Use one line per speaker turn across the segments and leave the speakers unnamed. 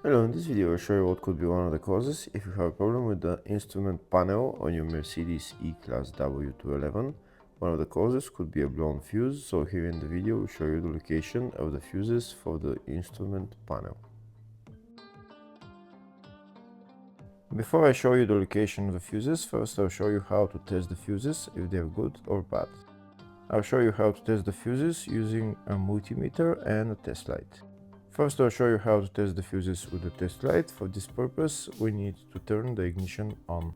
Hello, in this video I'll show you what could be one of the causes if you have a problem with the instrument panel on your Mercedes E-Class W211. One of the causes could be a blown fuse, so here in the video we'll show you the location of the fuses for the instrument panel. Before I show you the location of the fuses, first I'll show you how to test the fuses, if they're good or bad. I'll show you how to test the fuses using a multimeter and a test light. First, I'll show you how to test the fuses with the test light. For this purpose, we need to turn the ignition on.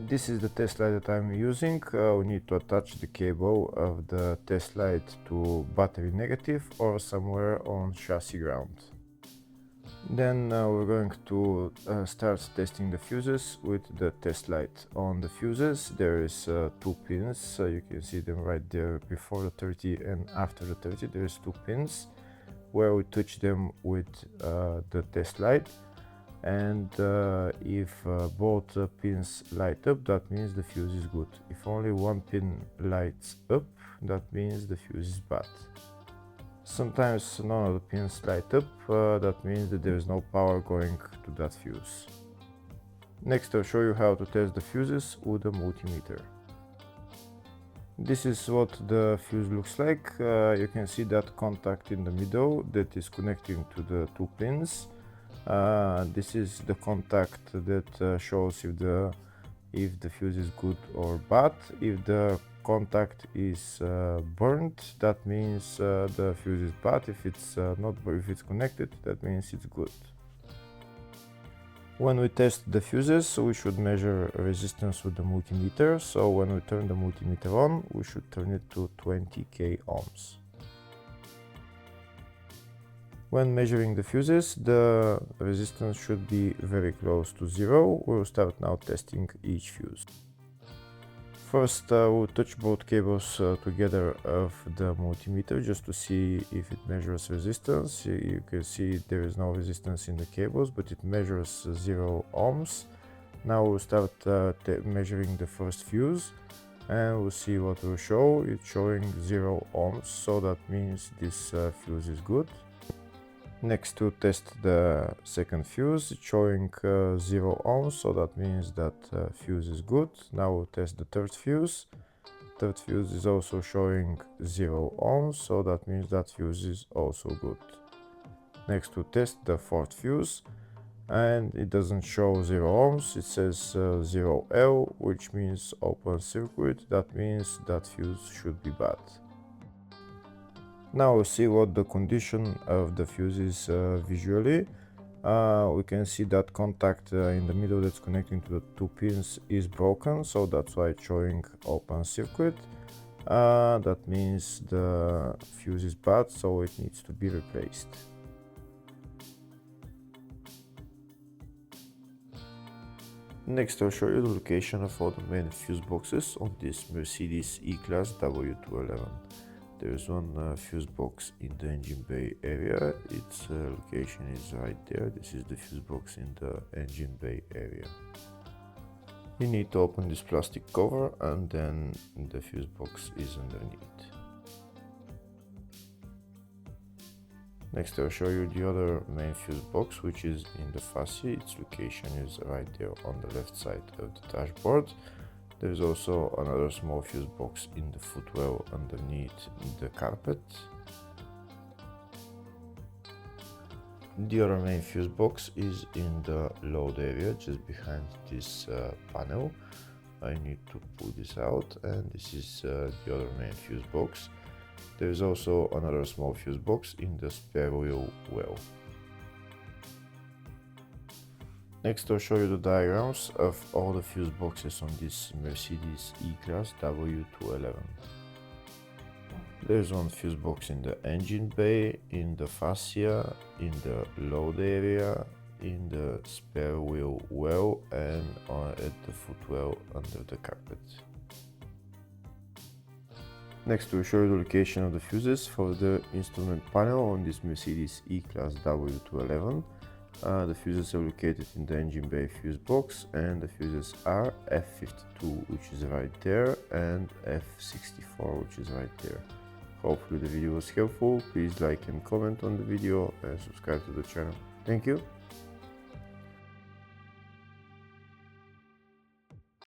This is the test light that I'm using. We need to attach the cable of the test light to battery negative or somewhere on chassis ground. Then we're going to start testing the fuses with the test light. On the fuses there is two pins, so you can see them right there before the 30 and after the 30. There is two pins where we touch them with the test light, and if both pins light up, that means the fuse is good. If only one pin lights up, that means the fuse is bad. Sometimes none of the pins light up, that means that there is no power going to that fuse. Next, I'll show you how to test the fuses with a multimeter. This is what the fuse looks like. You can see that contact in the middle that is connecting to the two pins. This is the contact that shows if the fuse is good or bad. If the contact is burnt, that means the fuse is bad. If it's if it's connected, that means it's good. When we test the fuses, we should measure resistance with the multimeter. So when we turn the multimeter on, we should turn it to 20k ohms. When measuring the fuses, the resistance should be very close to zero. We'll start now testing each fuse. First, we'll touch both cables together of the multimeter just to see if it measures resistance. You can see there is no resistance in the cables, but it measures 0 ohms. Now we'll start measuring the first fuse, and we'll see what will show. It's showing 0 ohms, so that means this fuse is good. Next, to test the second fuse, it's showing 0 ohms, so that means that fuse is good. Now we'll test the third fuse. Third fuse is also showing 0 ohms, so that means that fuse is also good. Next, we'll test the fourth fuse, and it doesn't show 0 ohms, it says 0L, which means open circuit. That means that fuse should be bad. Now we'll see what the condition of the fuse is visually. We can see that contact in the middle that's connecting to the two pins is broken, so that's why it's showing open circuit. That means the fuse is bad, so it needs to be replaced. Next, I'll show you the location of all the main fuse boxes on this Mercedes E-Class W211. There is one fuse box in the engine bay area. Its location is right there. This is the fuse box in the engine bay area. You need to open this plastic cover, and then the fuse box is underneath. Next, I'll show you the other main fuse box, which is in the fascia. Its location is right there on the left side of the dashboard. There is also another small fuse box in the footwell underneath the carpet. The other main fuse box is in the load area, just behind this panel. I need to pull this out, and this is the other main fuse box. There is also another small fuse box in the spare wheel well. Next, I'll show you the diagrams of all the fuse boxes on this Mercedes E-Class W211. There's one fuse box in the engine bay, in the fascia, in the load area, in the spare wheel well, and at the footwell under the carpet. Next, we'll show you the location of the fuses for the instrument panel on this Mercedes E-Class W211. The fuses are located in the engine bay fuse box, and the fuses are F52, which is right there, and F64, which is right there. Hopefully the video was helpful. Please like and comment on the video and subscribe to the channel. Thank you.